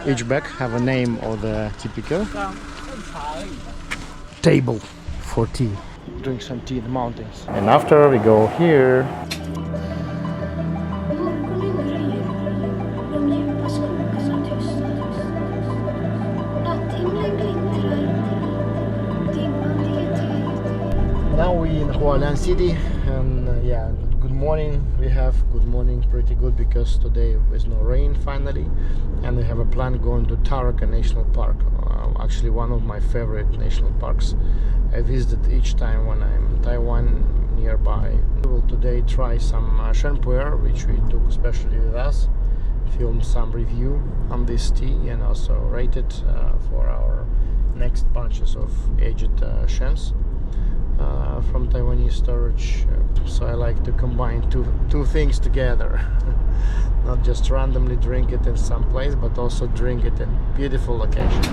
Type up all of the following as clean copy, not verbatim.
Each bag have a name of the typical table for tea. Drink some tea in the mountains. And after we go here. Now we in Highland City, and yeah, good morning. We have good morning, pretty good, because today there's no rain finally, and we have a plan going to Taroko National Park. Actually, one of my favorite national parks. I visit each time when I'm in Taiwan nearby. We will today try some shampoo, which we took especially with us. Film some review on this tea and also rate it for our next batches of aged shens. From Taiwanese storage, so I like to combine two things together. Not just randomly drink it in some place, but also drink it in beautiful location.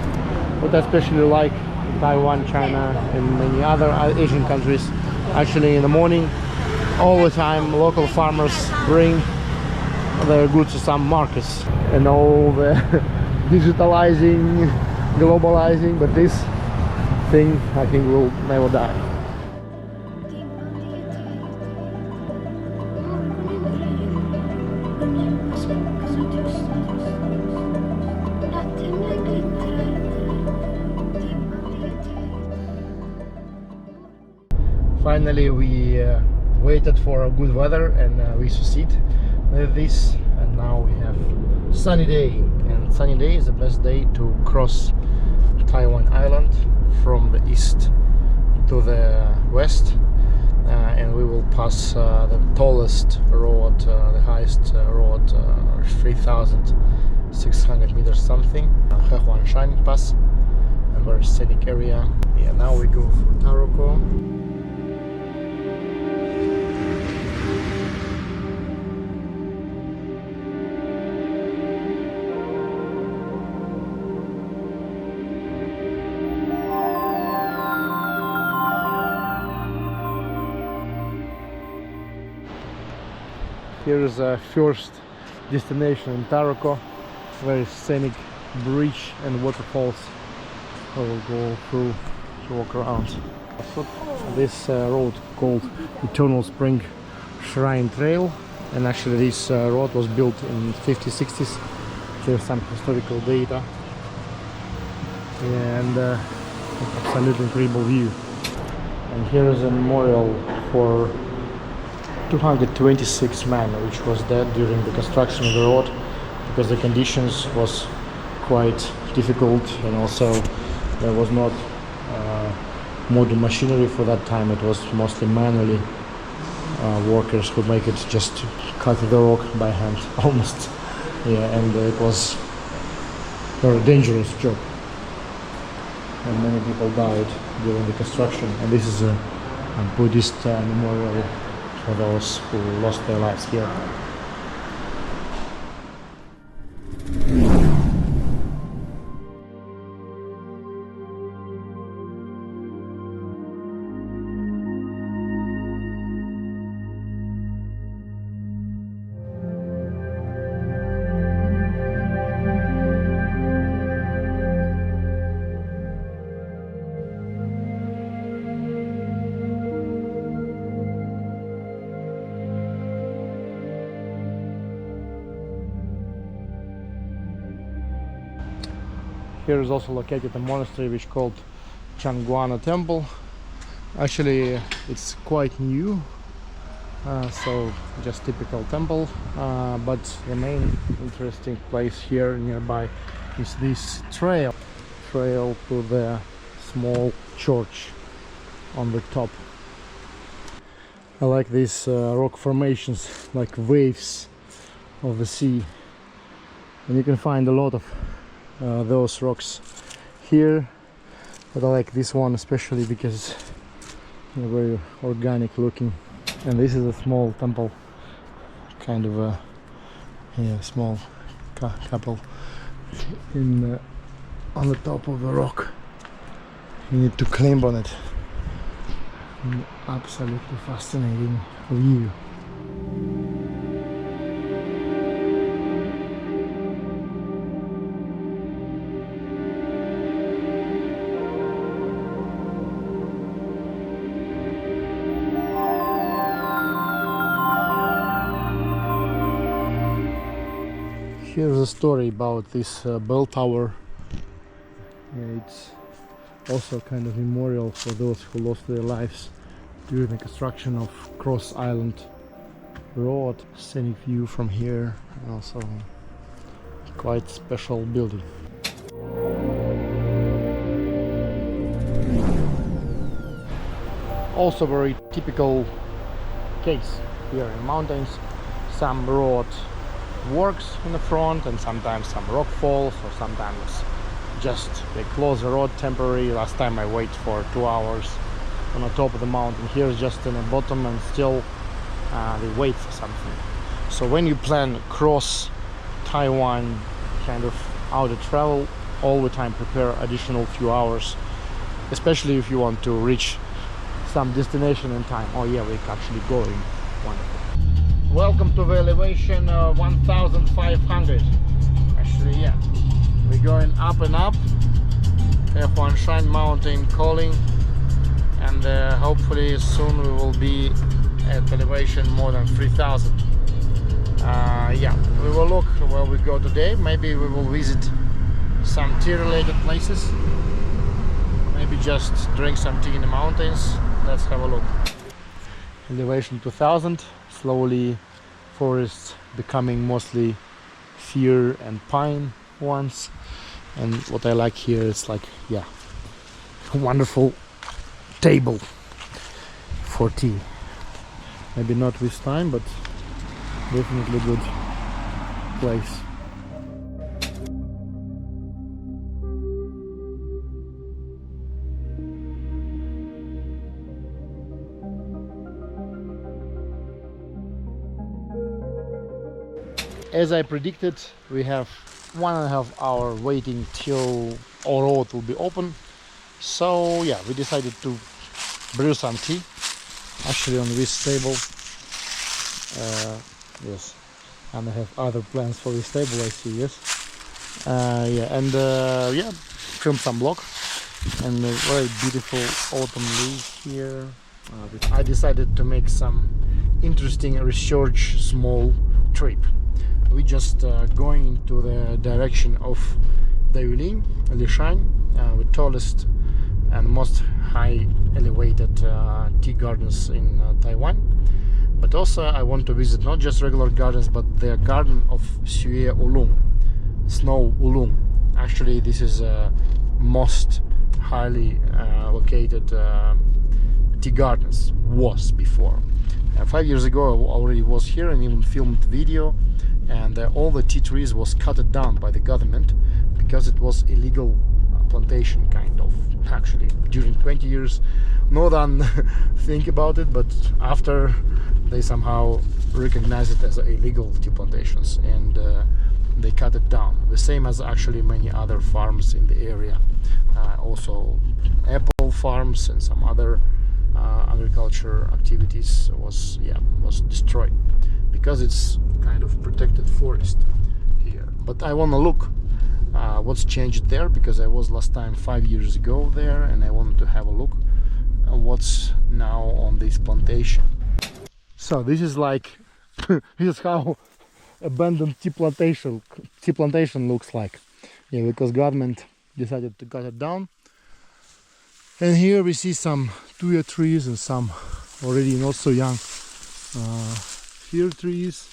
What I especially like in Taiwan, China, and many other Asian countries, actually in the morning, all the time local farmers bring their goods to some markets, and all the digitalizing, globalizing, but this thing I think will never die. Finally, we waited for a good weather, and we succeed with this, and now we have sunny day, and sunny day is the best day to cross Taiwan Island from the east to the west, and we will pass the tallest road, the highest road, 3,600 meters something, Alishan Pass, a very scenic area. Yeah, now we go for Taroko. Here is a first destination in Taroko, very scenic bridge and waterfalls. I will go through to walk around. This road called Eternal Spring Shrine Trail, and actually this road was built in 50s, 60s. Here's some historical data, and absolutely incredible view. And here is a memorial for 226 men which was dead during the construction of the road, because the conditions was quite difficult, and also there was not modern machinery for that time. It was mostly manually workers who make it, just cut the rock by hand almost. Yeah, and it was a very dangerous job, and many people died during the construction. And this is a Buddhist memorial for those who lost their lives here. Here is also located a monastery which is called Changuana Temple. Actually, it's quite new, so just typical temple. But the main interesting place here nearby is this trail to the small church on the top. I like these rock formations, like waves of the sea, and you can find a lot of those rocks here, but I like this one especially because they're very organic looking. And this is a small temple, kind of a small couple in on the top of the rock. You need to climb on it. An absolutely fascinating view. Here's a story about this bell tower. It's also kind of memorial for those who lost their lives during the construction of Cross Island Road. Scenic view from here, and also quite special building. Also very typical case here in mountains. Some road works in the front, and sometimes some rock falls, or sometimes just they close the road temporarily. Last time I wait for 2 hours on the top of the mountain. Here is just in the bottom, and still they wait for something. So when you plan cross Taiwan kind of outer travel, all the time prepare additional few hours, especially if you want to reach some destination in time. Oh yeah, we're actually going. Wonderful. Welcome to the elevation 1500. Actually, yeah, we're going up and up. We have Alishan Mountain calling, and hopefully soon we will be at elevation more than 3000. Yeah, we will look where we go today. Maybe we will visit some tea related places, maybe just drink some tea in the mountains. Let's have a look. Elevation 2000, slowly forests becoming mostly fir and pine ones. And what I like here is like, yeah, a wonderful table for tea. Maybe not this time, but definitely good place. As I predicted, we have 1.5 hour waiting till our road will be open. So yeah, we decided to brew some tea actually on this table. Yes, and I have other plans for this table, I see. Yes, yeah, and yeah, film some vlog. And a very beautiful autumn leaves here. I decided to make some interesting research small trip. We just going into the direction of the Oolong, Alishan, the tallest and most high elevated tea gardens in Taiwan. But also I want to visit not just regular gardens, but the garden of Oolong, Snow Oolong. Actually, this is most highly located tea gardens, was before. 5 years ago I already was here and even filmed video, and all the tea trees was cut down by the government because it was illegal plantation kind of. Actually, during 20 years no one think about it, but after they somehow recognize it as illegal tea plantations, and they cut it down, the same as actually many other farms in the area. Also apple farms and some other agriculture activities was destroyed because it's kind of protected forest here. But I want to look what's changed there, because I was last time 5 years ago there, and I wanted to have a look at what's now on this plantation. So this is like this is how abandoned tea plantation looks like. Yeah, because government decided to cut it down. And here we see some tuya trees and some already not so young fir trees,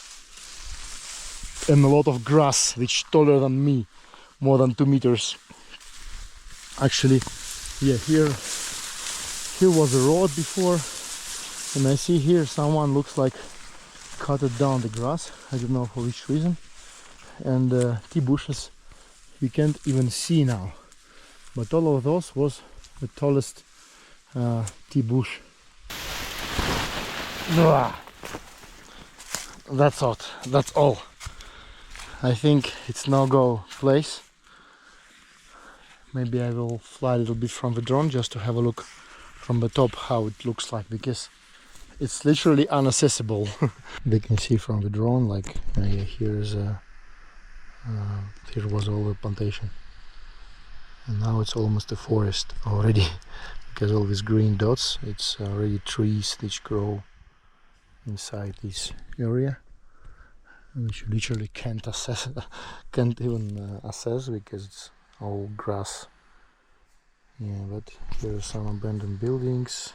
and a lot of grass which taller than me, more than 2 meters. Actually, yeah, here was a road before, and I see here someone looks like cut it down the grass. I don't know for which reason. And tea bushes we can't even see now, but all of those was the tallest tea bush. That's hot. That's all. I think it's no-go place. Maybe I will fly a little bit from the drone just to have a look from the top how it looks like, because it's literally inaccessible. They can see from the drone, like here's here was all the plantation, and now it's almost a forest already, because all these green dots, it's already trees which grow inside this area. which you literally can't assess, can't even assess because it's all grass. Yeah, but here are some abandoned buildings,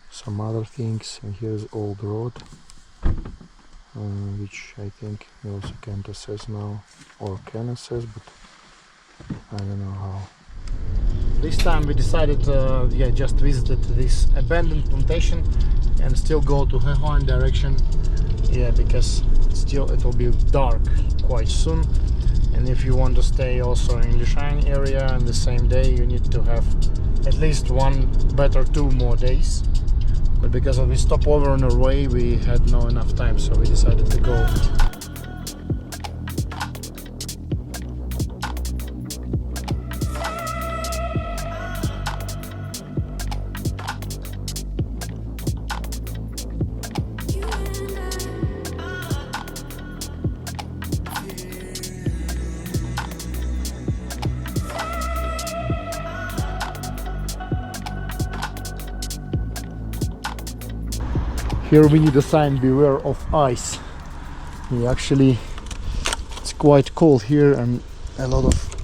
some other things, and here's old road, which I think you also can't assess now, or can assess, but I don't know how. This time we decided just visited this abandoned plantation and still go to highland direction, because still it will be dark quite soon, and if you want to stay also in Alishan area on the same day, you need to have at least one, better 2 more days. But because of this stopover on our way, we had no enough time, so we decided to go. Here we need a sign, beware of ice. Actually, it's quite cold here and a lot of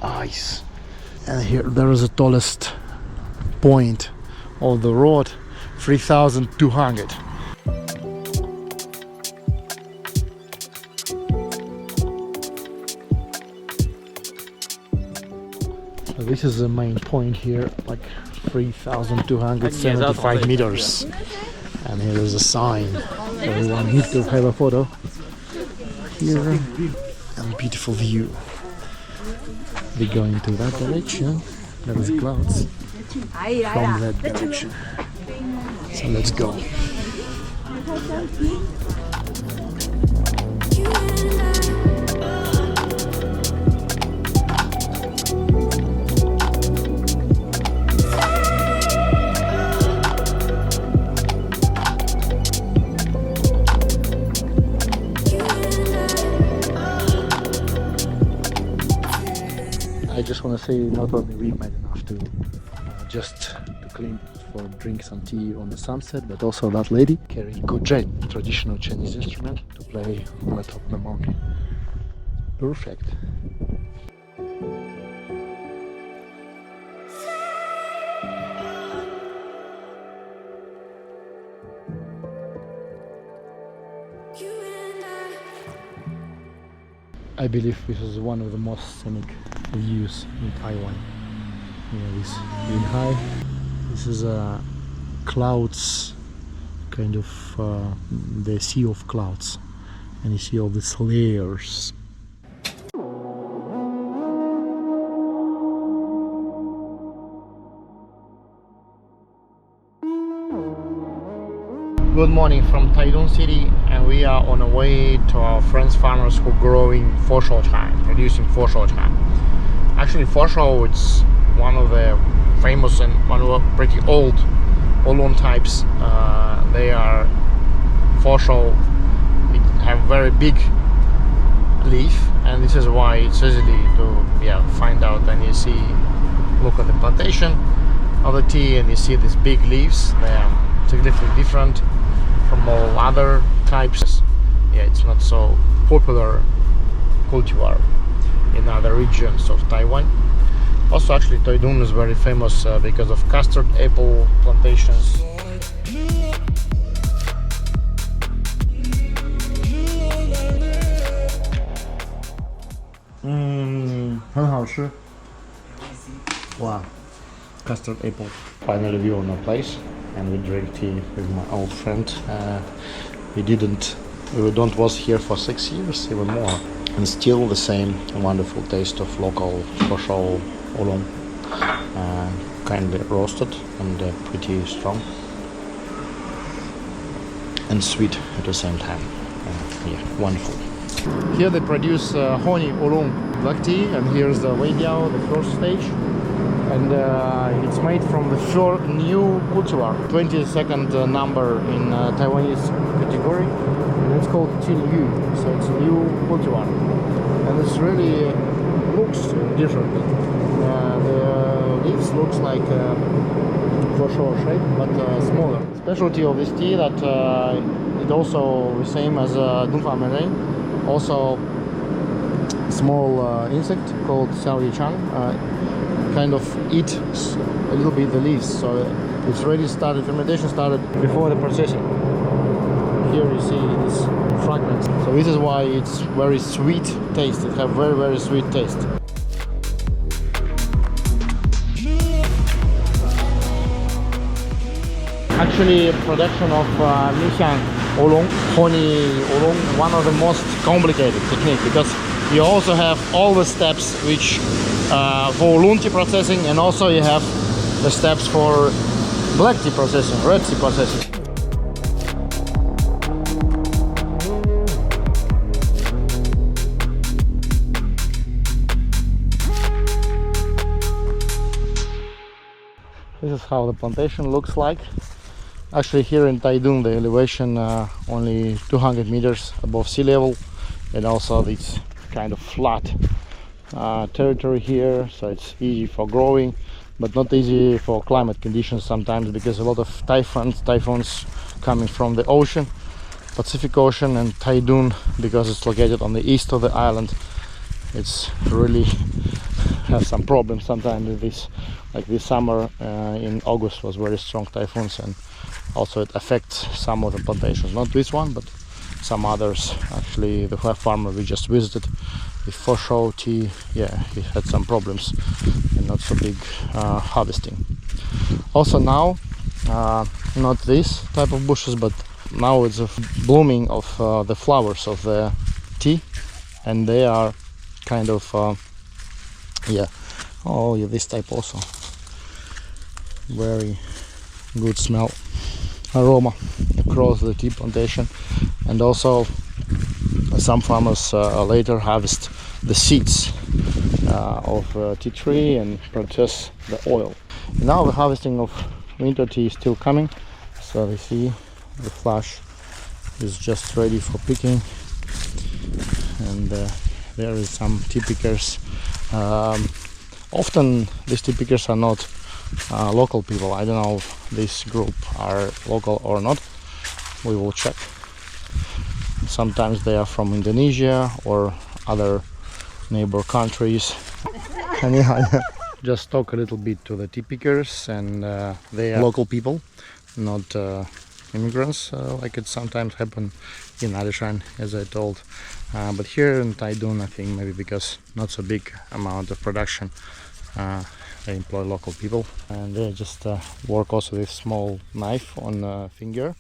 ice. And here there is the tallest point of the road, 3,200. So this is the main point here, like 3,275 meters. And here is a sign. Everyone needs to have a photo here. And beautiful view. We go into that direction. There is clouds from that direction. So let's go. I just want to say, not only we made enough to clean for drink some tea on the sunset, but also that lady carrying Moychay, traditional Chinese instrument, to play on the top of the mountain. Perfect. I believe this is one of the most scenic views in Taiwan. This being high. This is clouds, kind of the sea of clouds, and you see all these layers. Good morning from Taiwan City, and we are on our way to our friends farmers who are growing producing Moychay. Actually, Moychay, it's one of the famous and one of the pretty old Oolong types. They are Moychay, it have very big leaf, and this is why it's easily to find out. And you see, look at the plantation of the tea, and you see these big leaves. They are significantly different from all other types. It's not so popular cultivar in other regions of Taiwan. Also, actually, Taiwan is very famous because of custard apple plantations. 很好吃。Wow, custard apple. Final view on our place, and we drink tea with my old friend. We don't was here for 6 years, even more, and still the same wonderful taste of local Moychay Oolong, kindly roasted and pretty strong and sweet at the same time. Wonderful. Here they produce honey Oolong black tea, and here's the Weidiao, the first stage, and it's made from the new cultivar, 22nd number in Taiwanese category, and it's called Yu, so it's a new cultivar, and it's really looks different. The leaves looks like Moychay shape, but smaller. Specialty of this tea that it also the same as Dunfa Marine. Also small insect called Sergey kind of eat a little bit the leaves, so it's already started, fermentation started before the processing. Here you see these fragments, so this is why it's very sweet taste. It have very sweet taste. Actually, production of Alishan Oolong, honey Oolong, one of the most complicated technique, because you also have all the steps which for Oolong tea processing, and also you have the steps for black tea processing, red tea processing. This is how the plantation looks like. Actually, here in Taiwan, the elevation only 200 meters above sea level, and also it's kind of flat territory here, so it's easy for growing, but not easy for climate conditions sometimes, because a lot of typhoons coming from the ocean, Pacific Ocean, and Taiwan, because it's located on the east of the island, it's really has some problems sometimes with this. Like this summer in August was very strong typhoons, and also it affects some of the plantations, not this one but some others. Actually, the farmer we just visited with Fosho tea, yeah, he had some problems and not so big harvesting. Also now, not this type of bushes, but now it's a blooming of the flowers of the tea, and they are kind of yeah, oh yeah, this type also very good smell, aroma across the tea plantation. And also some farmers later harvest the seeds of tea tree and process the oil. Now the harvesting of winter tea is still coming, so you see the flush is just ready for picking, and there is some tea pickers. Often these tea pickers are not local people. I don't know if this group are local or not. We will check. Sometimes they are from Indonesia or other neighbor countries. And yeah, just talk a little bit to the tea pickers, and they are local people, not immigrants, like it sometimes happen in Alishan, as I told. But here in Taiwan, I think maybe because not so big amount of production, they employ local people, and they just work also with small knife on finger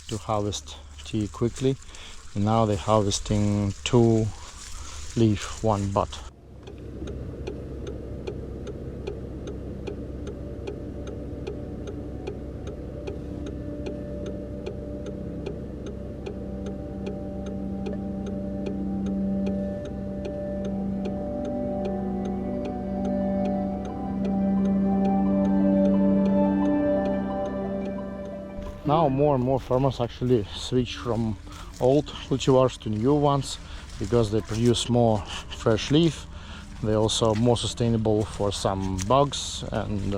to harvest tea quickly. And now they're harvesting 2 leaf, 1 bud. Now more and more farmers actually switch from old cultivars to new ones, because they produce more fresh leaf. They're also more sustainable for some bugs, and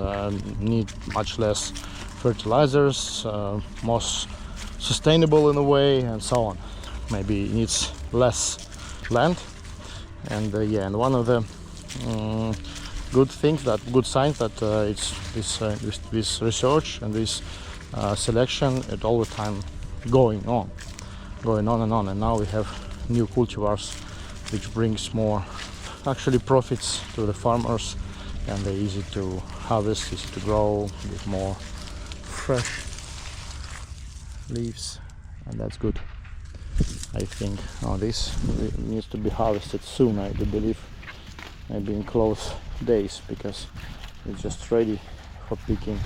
need much less fertilizers, more sustainable in a way, and so on. Maybe it needs less land. And yeah, and one of the good signs that it's this research and this selection, it all the time going on and on. And now we have new cultivars which brings more actually profits to the farmers, and they're easy to harvest, easy to grow, with more fresh leaves, and that's good. I think this needs to be harvested soon, I do believe, maybe in close days, because it's just ready for picking.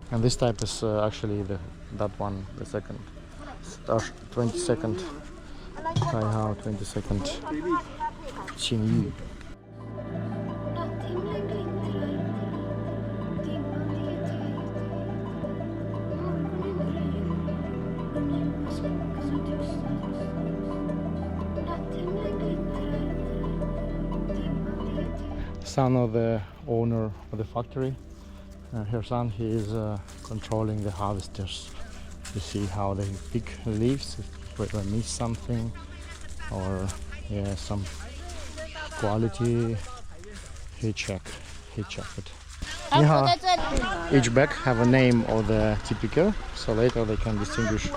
And this type is actually that one, the second, 22nd, 22nd Qingyu. Son of the owner of the factory, her son, he is controlling the harvesters to see how they pick leaves, if they miss something, or yeah, some quality. He check it. Yeah. Each bag have a name of the typical, so later they can distinguish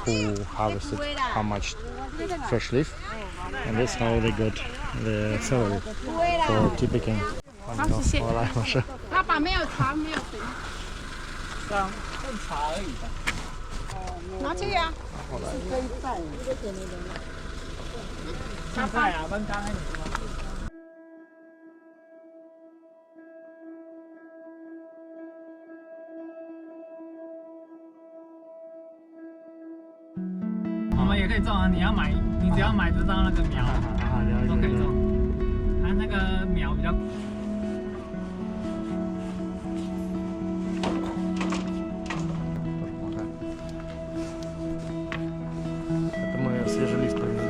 who harvested how much fresh leaf, and that's how they got the salary for typicking. 好，谢谢。好，来，老师。老板没有茶，没有水。上炖茶而已吧。拿去呀。现在啊，焖干你知道吗？我们也可以种啊，你只要买得到那个苗，都可以种。它那个苗比较。Это мы свежий лист привезли.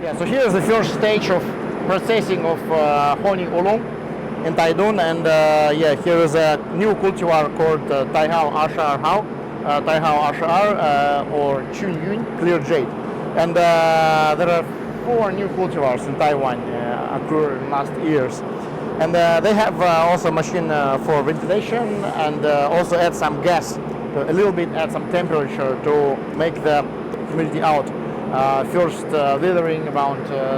Yeah, so here's the first stage of processing of honey oolong in Taiwan, and yeah, here is a new cultivar called Taihao Ashar or Chunyun Clear Jade, and there are 4 new cultivars in Taiwan occurred in last years, and they have also a machine for ventilation, and also add some gas, a little bit add some temperature to make the humidity out. First withering about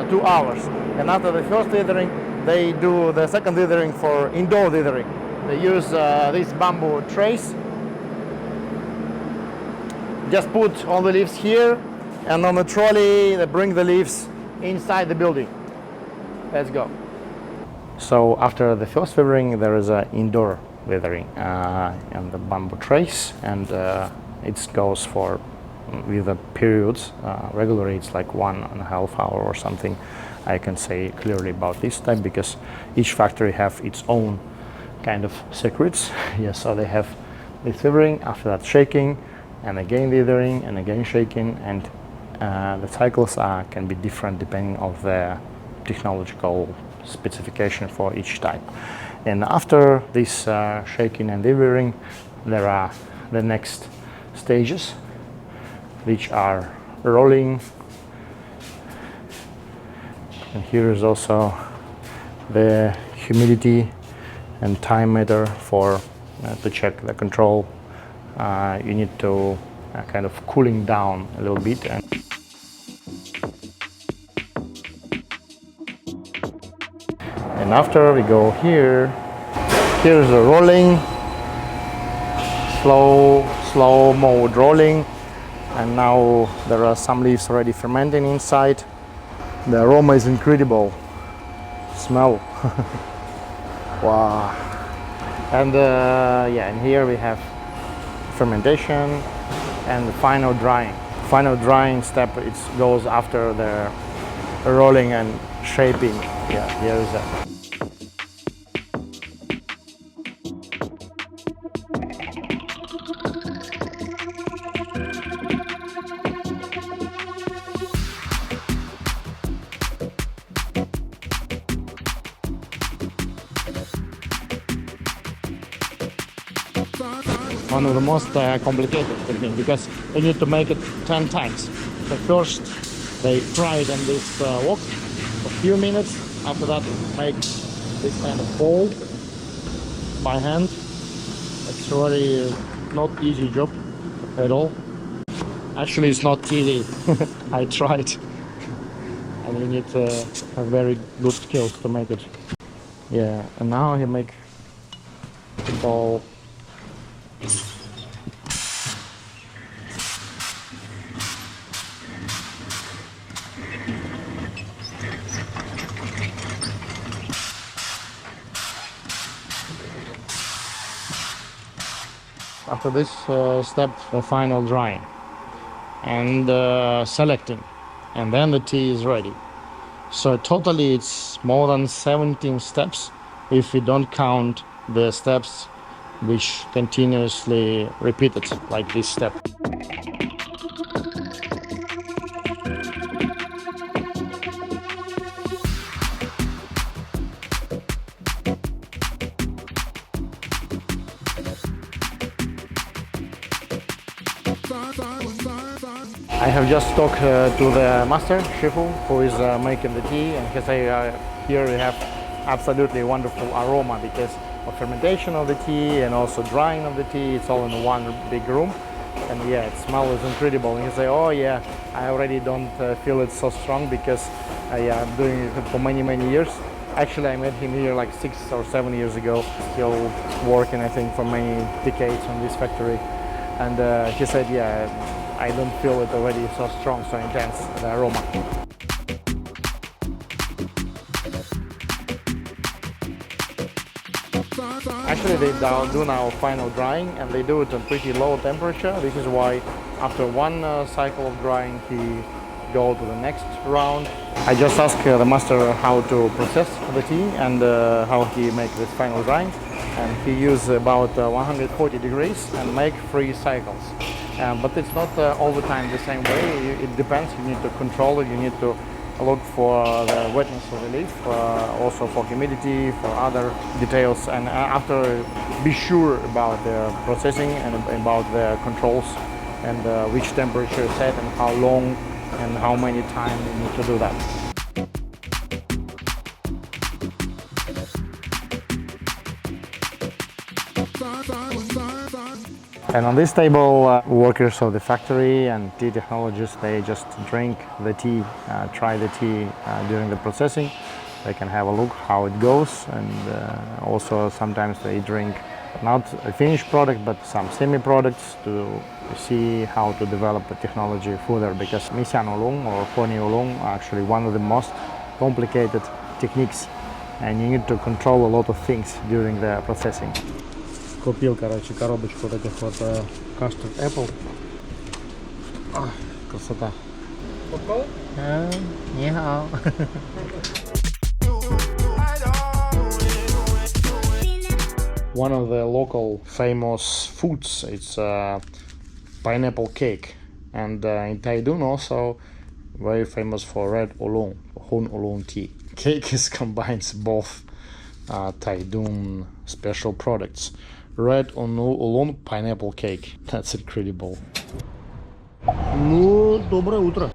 2 hours, and after the first withering they do the second withering for indoor withering. They use these bamboo trays, just put all the leaves here, and on the trolley they bring the leaves inside the building. Let's go. So after the first withering there is an indoor withering and the bamboo trays, and it goes for with the periods. Regularly it's like 1.5 hour or something. I can say clearly about this time because each factory have its own kind of secrets. Yes, so they have this withering, after that shaking, and again withering, and again shaking, and the cycles can be different depending on the technological specification for each type. And after this shaking and withering, there are the next stages, which are rolling, and here is also the humidity and time meter for to check the control. You need to kind of cooling down a little bit, and after we go here, here's the rolling, slow mode rolling. And now there are some leaves already fermenting inside. The aroma is incredible. Smell. Wow. And yeah, and here we have fermentation and the final drying. Final drying step, it goes after the rolling and shaping. Yeah, here is that. one of the most complicated technique, because you need to make it 10 times. So first they fry it in this wok for a few minutes. After that, make this kind of ball by hand. It's really not easy job at all. Actually, it's not easy. I tried, and you need to have very good skills to make it. Yeah, and now he make the ball. After this step, the final drying and selecting, and then the tea is ready. So totally it's more than 17 steps if we don't count the steps which continuously repeated, like this step. I have just talked to the master, Shifu, who is making the tea, and he said here we have absolutely wonderful aroma because of fermentation of the tea and also drying of the tea. It's all in one big room, and yeah, it smells incredible. And he said, oh yeah, I already don't feel it so strong because yeah, I'm doing it for many years. Actually, I met him here like 6 or 7 years ago, still working I think for many decades on this factory, and he said, yeah, I don't feel it already so strong, so intense, the aroma. Actually, they do now final drying, and they do it at pretty low temperature. This is why after one cycle of drying, he go to the next round. I just asked the master how to process the tea and how he make this final drying, and he use about 140 degrees and make 3 cycles. But it's not all the time the same way. It depends. You need to control it. You need to look for the wetness of the leaf, also for humidity, for other details, and after be sure about the processing and about the controls and which temperature set and how long and how many times you need to do that. And on this table, workers of the factory and tea technologists, they just drink the tea, try the tea during the processing. They can have a look how it goes, and also sometimes they drink not a finished product but some semi-products to see how to develop the technology further, because Alishan Oolong or honey Oolong are actually one of the most complicated techniques, and you need to control a lot of things during the processing. Купил, короче, коробочку вот этих вот custard apple. Красота. Нихао. One of the local famous foods, it's pineapple cake, and in Taiwan also very famous for red oolong, hun oolong tea. Cake is combines both Taiwan special products. Red oolong pineapple cake. That's incredible. Ну, доброе утро.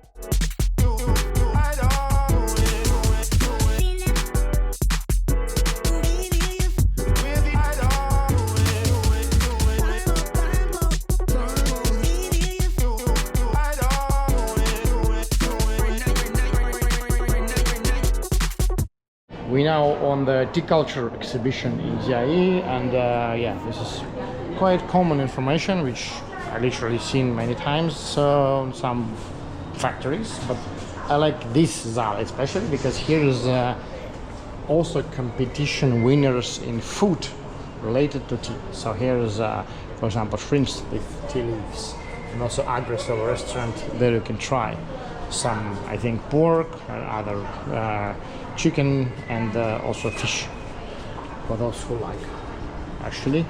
We're now on the tea culture exhibition in Jiayi, and yeah, this is quite common information which I literally seen many times on some factories, but I like this Zal especially because here is also competition winners in food related to tea. So here is for example shrimps with tea leaves, and also aggressive restaurant there you can try some, I think, pork and other chicken, and also fish for those who like actually,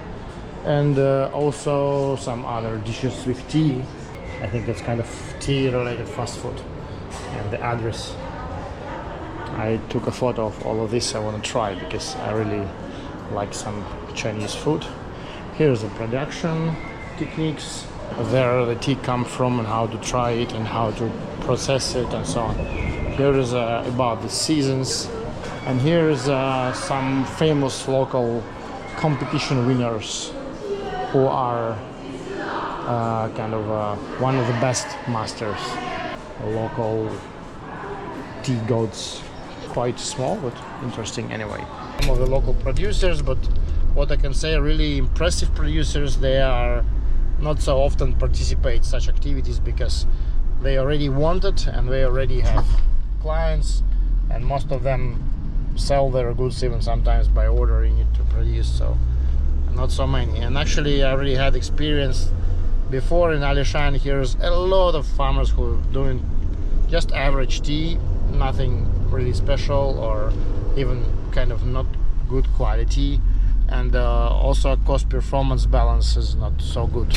and also some other dishes with tea. I think that's kind of tea related fast food. And the address, I took a photo of all of this. I want to try because I really like some Chinese food. Here's the production techniques, where the tea comes from and how to try it and how to process it and so on. Here is about the seasons, and here is some famous local competition winners who are one of the best masters. Local tea goats, quite small but interesting anyway. Some of the local producers, but what I can say, really impressive producers. They are not so often participate such activities because they already want it and they already have clients, and most of them sell their goods even sometimes by ordering it to produce, so not so many. And actually I already had experience before in Alishan. Here's a lot of farmers who are doing just average tea, nothing really special or even kind of not good quality, and also cost performance balance is not so good.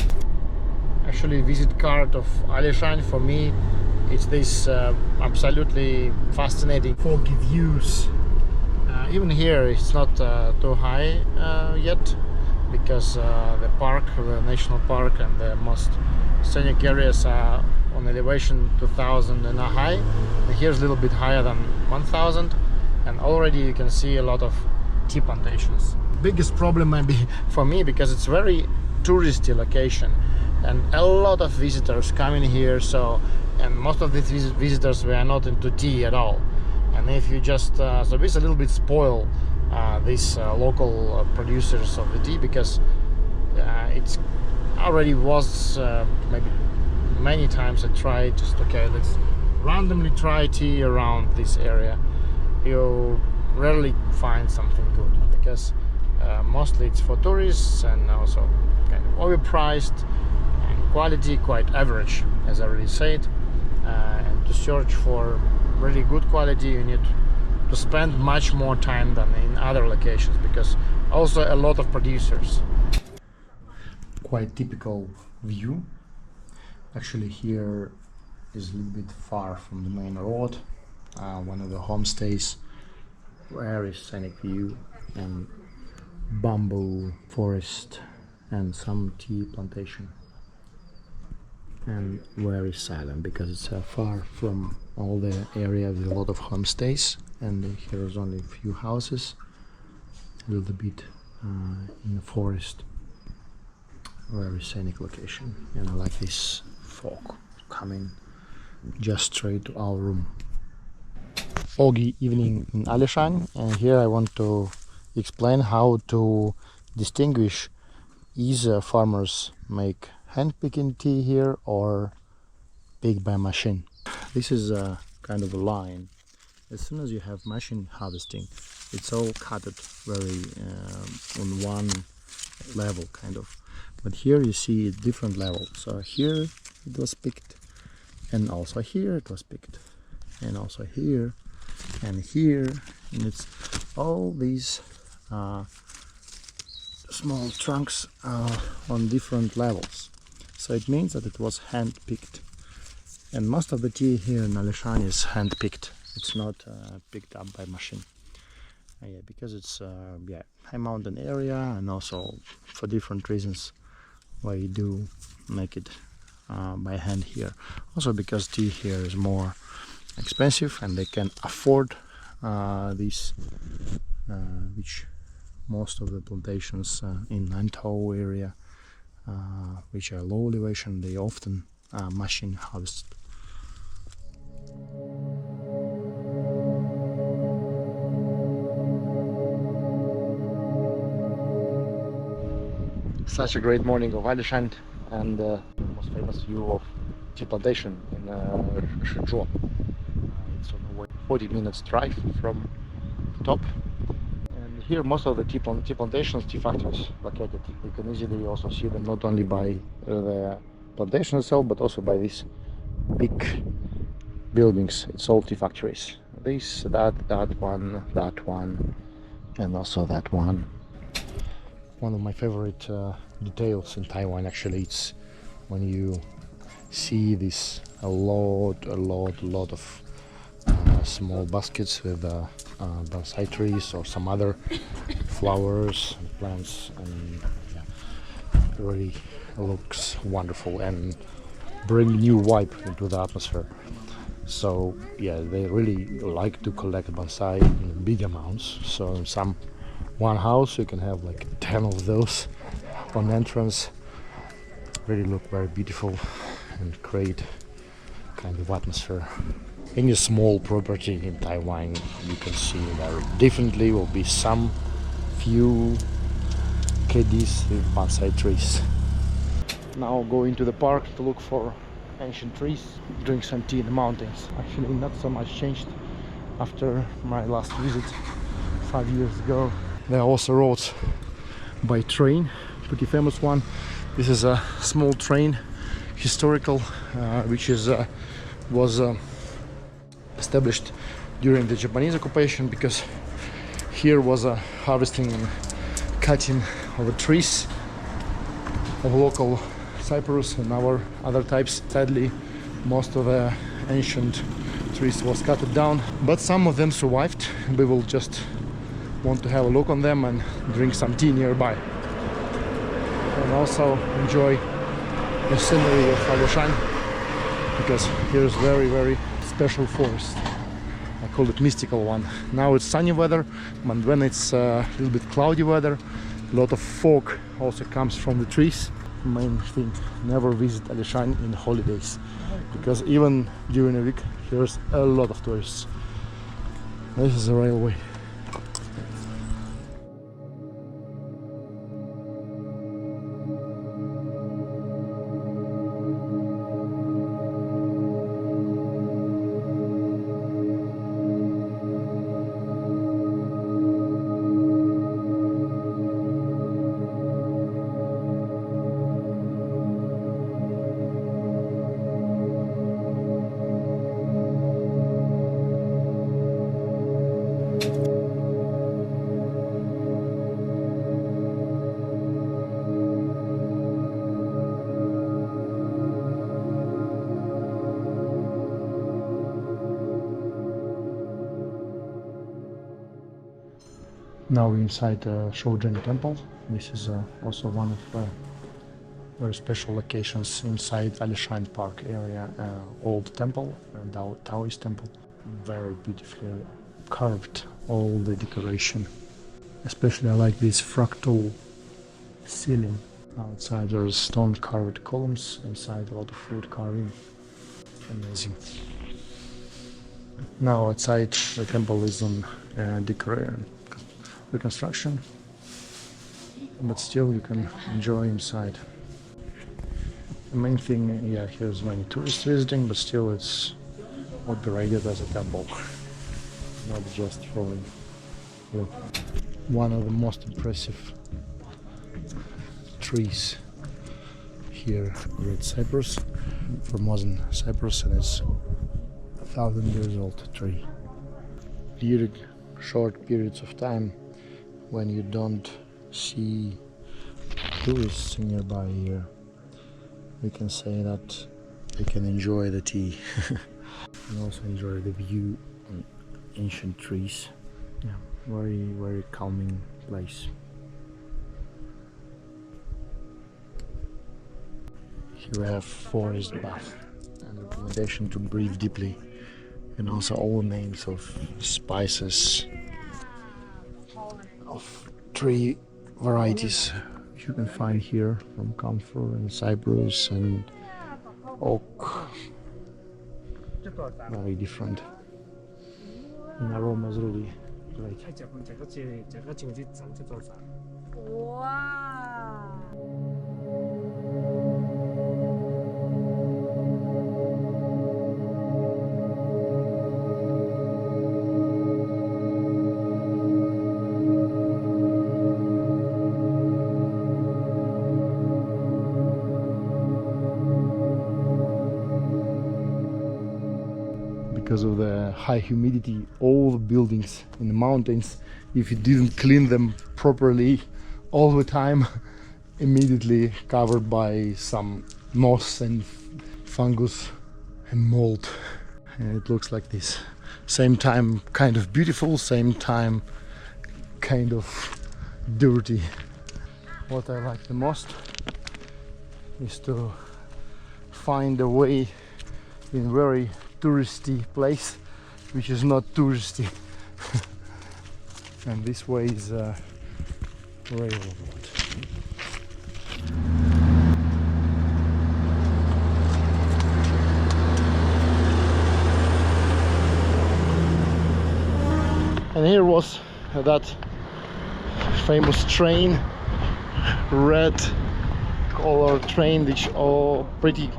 Actually, visit card of Alishan for me, it's this absolutely fascinating foggy views. Even here it's not too high yet, because the park, the national park, and the most scenic areas are on elevation 2000 and high. And here's a little bit higher than 1000, and already you can see a lot of tea plantations. Biggest problem might be for me because it's very touristy location and a lot of visitors coming here, so, and most of these visitors were not into tea at all. And if you just so this a little bit spoil these local producers of the tea, because it's already was maybe many times I tried just, okay, let's randomly try tea around this area. You rarely find something good because mostly it's for tourists and also kind of overpriced, and quality quite average, as I already said. And to search for really good quality you need to spend much more time than in other locations, because also a lot of producers. Quite typical view. Actually here is a little bit far from the main road, one of the homestays. Very scenic view and bamboo forest and some tea plantation, and very silent because it's far from all the area with a lot of homestays, and here is only a few houses, a little bit in the forest. Very scenic location, and I like this fog coming just straight to our room. Foggy evening in Alishan, and here I want to explain how to distinguish either farmers make hand picking tea here or picked by machine. This is a kind of a line. As soon as you have machine harvesting, it's all cut it very on one level kind of, but here you see different levels. So here it was picked, and also here it was picked, and also here and here, and it's all these small trunks on different levels. So it means that it was hand picked, and most of the tea here in Alishan is hand picked. It's not picked up by machine. Yeah, because it's high mountain area, and also for different reasons why you do make it by hand here. Also because tea here is more expensive, and they can afford this, which most of the plantations in Nantou area, which are low elevation, they often machine harvest. Such a great morning of Alishan, and the most famous view of tea plantation in Shizhuo. It's on the way 40 minutes drive from the top. And here most of the tea plantations, tea factories located. You can easily also see them not only by the plantation itself, but also by these big buildings. It's all tea factories. This, that one, and also that one. One of my favorite details in Taiwan, actually, it's when you see this a lot of small baskets with bonsai trees or some other flowers and plants, and really looks wonderful and bring new vibe into the atmosphere. So yeah, they really like to collect bonsai in big amounts. So in one house you can have like 10 of those on entrance. Really look very beautiful and create kind of atmosphere. Any small property in Taiwan you can see very differently will be some few KDs with bonsai trees. Now go into the park to look for ancient trees, drink some tea in the mountains. Actually not so much changed after my last visit 5 years ago. There are also roads by train, pretty famous one. This is a small train, historical, which was established during the Japanese occupation, because here was a harvesting and cutting of the trees of local cypress and our other types. Sadly, most of the ancient trees was cut down, but some of them survived. We will just want to have a look on them and drink some tea nearby, and also enjoy the scenery of Alishan, because here is very special forest. I call it mystical one. Now it's sunny weather, but when it's a little bit cloudy weather, a lot of fog also comes from the trees. Main thing, never visit Alishan in holidays, because even during a week here's a lot of tourists. This is a railway. Now we're inside Shoujen Temple. This is also one of very special locations inside Alishan Park area. Old temple, Taoist temple, very beautifully carved, all the decoration. Especially I like this fractal ceiling. Outside there's stone carved columns, inside a lot of wood carving. Amazing. Now outside the temple is on reconstruction, but still you can enjoy inside. The main thing, yeah, here's many tourists visiting, but still it's operated as a temple, not just for one of the most impressive trees here, red cypress, Formosan cypress, and it's 1,000 years old tree. During short periods of time when you don't see tourists nearby here, we can say that they can enjoy the tea and also enjoy the view on ancient trees. Yeah, very calming place. Here we have forest bath and recommendation to breathe deeply, and also all names of spices, of tree varieties you can find here, from camphor and cypress and oak. Very different. And aroma is really great. Wow. Because of the high humidity, all the buildings in the mountains, if you didn't clean them properly all the time, immediately covered by some moss and fungus and mold. And it looks like this. Same time kind of beautiful, same time kind of dirty. What I like the most is to find a way in very touristy place which is not touristy. And this way is a railroad. And here was that famous train, red color train, which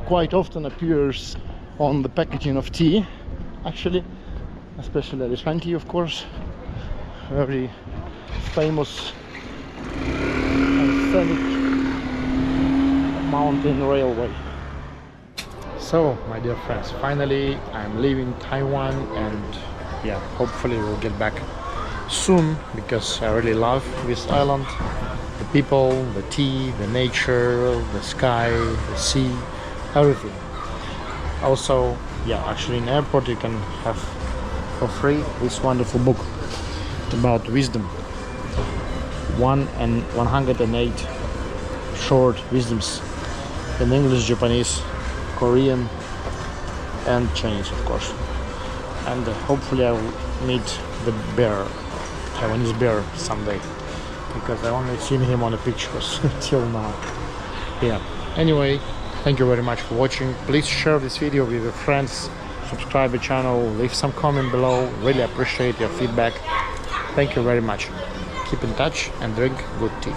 quite often appears on the packaging of tea, actually, especially Alishan tea, of course. Very famous and scenic mountain railway. So, my dear friends, finally I'm leaving Taiwan, and yeah, hopefully we'll get back soon, because I really love this island. The people, the tea, the nature, the sky, the sea, everything. Also, yeah, actually in airport you can have for free this wonderful book about wisdom. 108 short wisdoms in English, Japanese, Korean and Chinese, of course. And hopefully I will meet the bear, Taiwanese bear, someday, because I only seen him on the pictures till now. Yeah, anyway, thank you very much for watching. Please share this video with your friends, subscribe the channel, leave some comment below. Really appreciate your feedback. Thank you very much. Keep in touch and drink good tea.